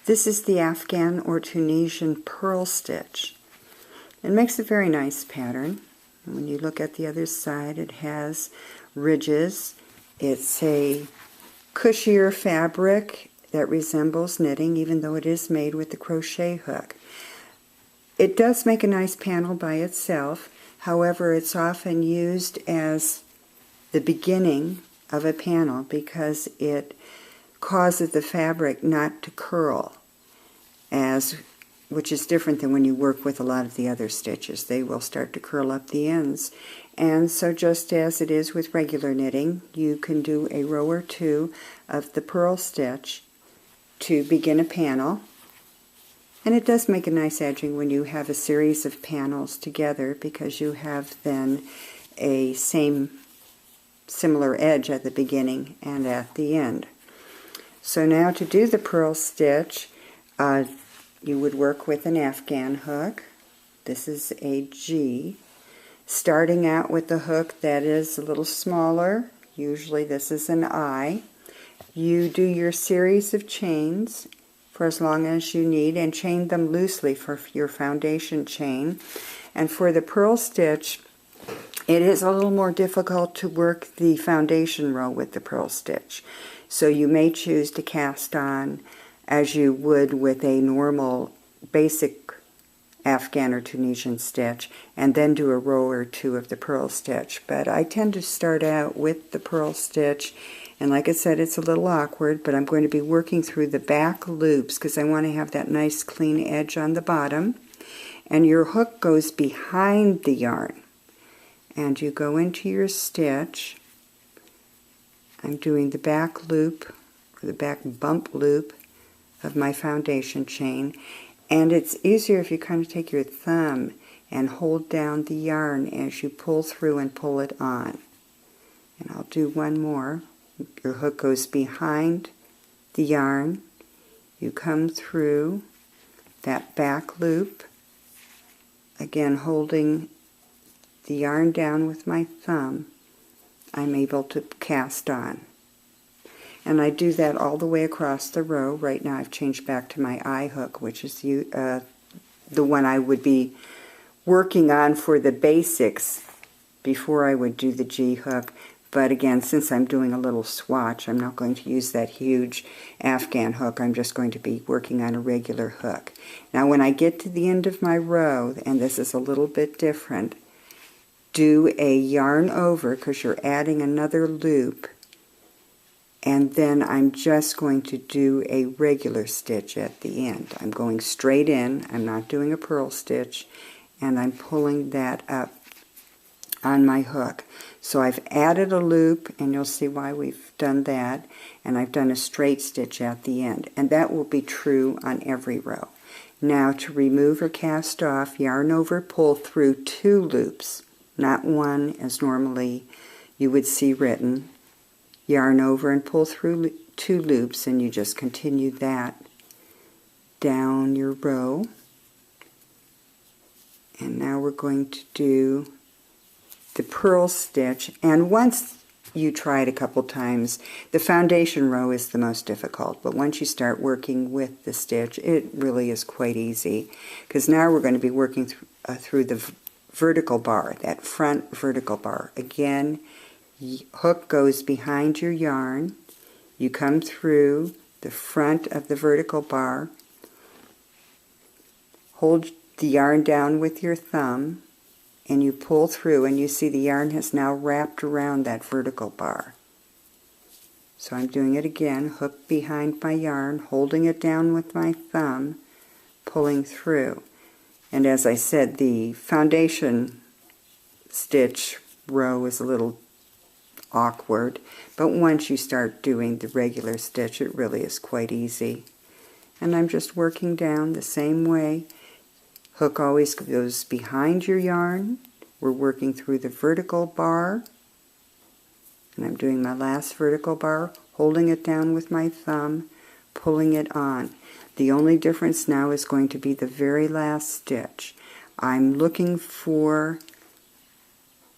This is the Afghan or Tunisian purl stitch. It makes a very nice pattern. And when you look at the other side, it has ridges. It's a cushier fabric that resembles knitting, even though it is made with the crochet hook. It does make a nice panel by itself. However, it's often used as the beginning of a panel because it causes the fabric not to curl, which is different than when you work with a lot of the other stitches. They will start to curl up the ends. And so just as it is with regular knitting, you can do a row or two of the purl stitch to begin a panel. And it does make a nice edging when you have a series of panels together because you have then a similar edge at the beginning and at the end. So now to do the purl stitch, you would work with an Afghan hook. This is a G. Starting out with the hook that is a little smaller, usually this is an I. You do your series of chains for as long as you need and chain them loosely for your foundation chain. And for the purl stitch, it is a little more difficult to work the foundation row with the purl stitch. So you may choose to cast on as you would with a normal basic Afghan or Tunisian stitch and then do a row or two of the purl stitch. But I tend to start out with the purl stitch, and like I said, it's a little awkward, but I'm going to be working through the back loops because I want to have that nice clean edge on the bottom. And your hook goes behind the yarn. And you go into your stitch. I'm doing the back loop, or the back bump loop of my foundation chain. And it's easier if you kind of take your thumb and hold down the yarn as you pull through and pull it on. And I'll do one more. Your hook goes behind the yarn. You come through that back loop, again holding the yarn down with my thumb. I'm able to cast on. And I do that all the way across the row. Right now I've changed back to my I hook, which is the one I would be working on for the basics before I would do the G hook. But again, since I'm doing a little swatch, I'm not going to use that huge Afghan hook. I'm just going to be working on a regular hook. Now when I get to the end of my row, and this is a little bit different, do a yarn over because you're adding another loop, and then I'm just going to do a regular stitch at the end. I'm going straight in, I'm not doing a purl stitch, and I'm pulling that up on my hook. So I've added a loop, and you'll see why we've done that, and I've done a straight stitch at the end, and that will be true on every row. Now to remove or cast off, yarn over, pull through 2 loops. Not one as normally you would see written. Yarn over and pull through 2 loops, and you just continue that down your row. And now we're going to do the purl stitch, and once you try it a couple times, the foundation row is the most difficult, but once you start working with the stitch, it really is quite easy, because now we're going to be working through the vertical bar, that front vertical bar. Again, hook goes behind your yarn, you come through the front of the vertical bar, hold the yarn down with your thumb, and you pull through, and you see the yarn has now wrapped around that vertical bar. So I'm doing it again, hook behind my yarn, holding it down with my thumb, pulling through. And as I said, the foundation stitch row is a little awkward, but once you start doing the regular stitch, it really is quite easy. And I'm just working down the same way. Hook always goes behind your yarn. We're working through the vertical bar, and I'm doing my last vertical bar, holding it down with my thumb, pulling it on. The only difference now is going to be the very last stitch. I'm looking for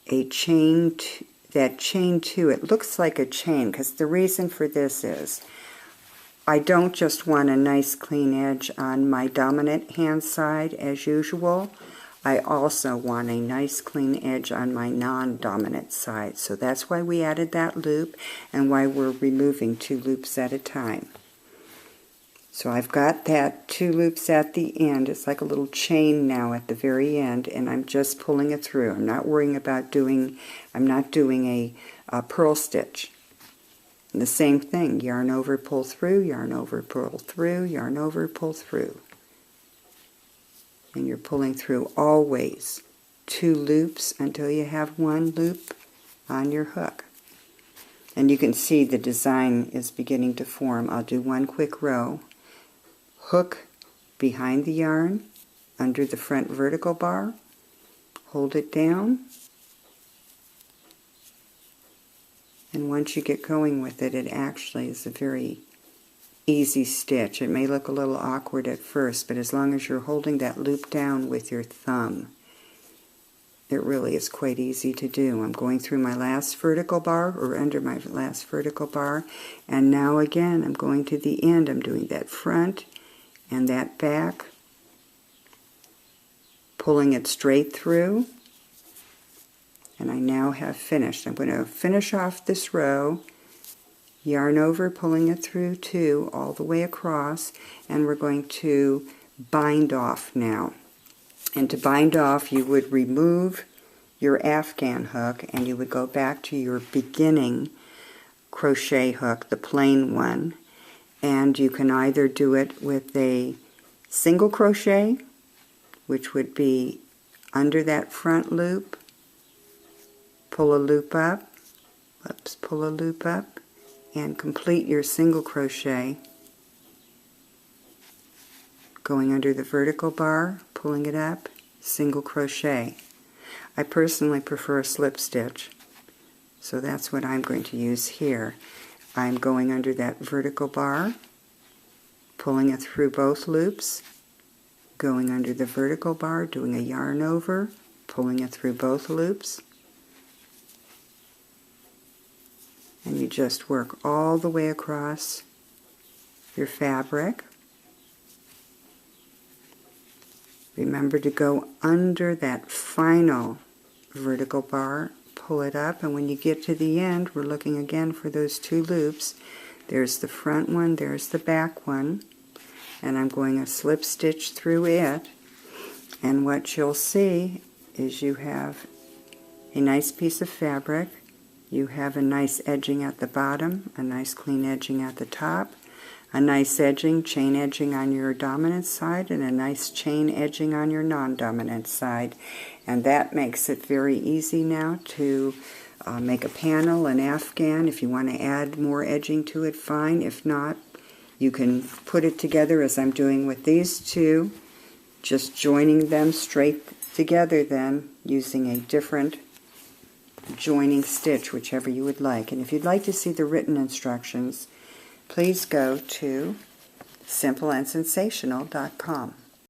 a chain, that chain 2. It looks like a chain, because the reason for this is I don't just want a nice clean edge on my dominant hand side as usual. I also want a nice clean edge on my non-dominant side. So that's why we added that loop and why we're removing 2 loops at a time. So I've got that 2 loops at the end. It's like a little chain now at the very end, and I'm just pulling it through. I'm not worrying about I'm not doing a purl stitch. And the same thing, yarn over, pull through, yarn over, pull through, yarn over, pull through. And you're pulling through always 2 loops until you have 1 loop on your hook. And you can see the design is beginning to form. I'll do 1 quick row, hook behind the yarn, under the front vertical bar, hold it down, and once you get going with it, it actually is a very easy stitch. It may look a little awkward at first, but as long as you're holding that loop down with your thumb, it really is quite easy to do. I'm going through my last vertical bar, or under my last vertical bar, and now again I'm going to the end. I'm doing that front and that back, pulling it straight through, and I now have finished. I'm going to finish off this row, yarn over, pulling it through 2 all the way across, and we're going to bind off now. And to bind off, you would remove your Afghan hook and you would go back to your beginning crochet hook, the plain one, and you can either do it with a single crochet, which would be under that front loop, pull a loop up, pull a loop up, and complete your single crochet, going under the vertical bar, pulling it up, single crochet. I personally prefer a slip stitch, so that's what I'm going to use here. I'm going under that vertical bar, pulling it through both loops, going under the vertical bar, doing a yarn over, pulling it through both loops, and you just work all the way across your fabric. Remember to go under that final vertical bar, pull it up, and when you get to the end, we're looking again for those 2 loops. There's the front one, there's the back one, and I'm going to slip stitch through it, and what you'll see is you have a nice piece of fabric, you have a nice edging at the bottom, a nice clean edging at the top, a nice edging, chain edging on your dominant side, and a nice chain edging on your non-dominant side. And that makes it very easy now to make a panel, an Afghan. If you want to add more edging to it, fine. If not, you can put it together as I'm doing with these 2, just joining them straight together then, using a different joining stitch, whichever you would like. And if you'd like to see the written instructions, please go to simpleandsensational.com.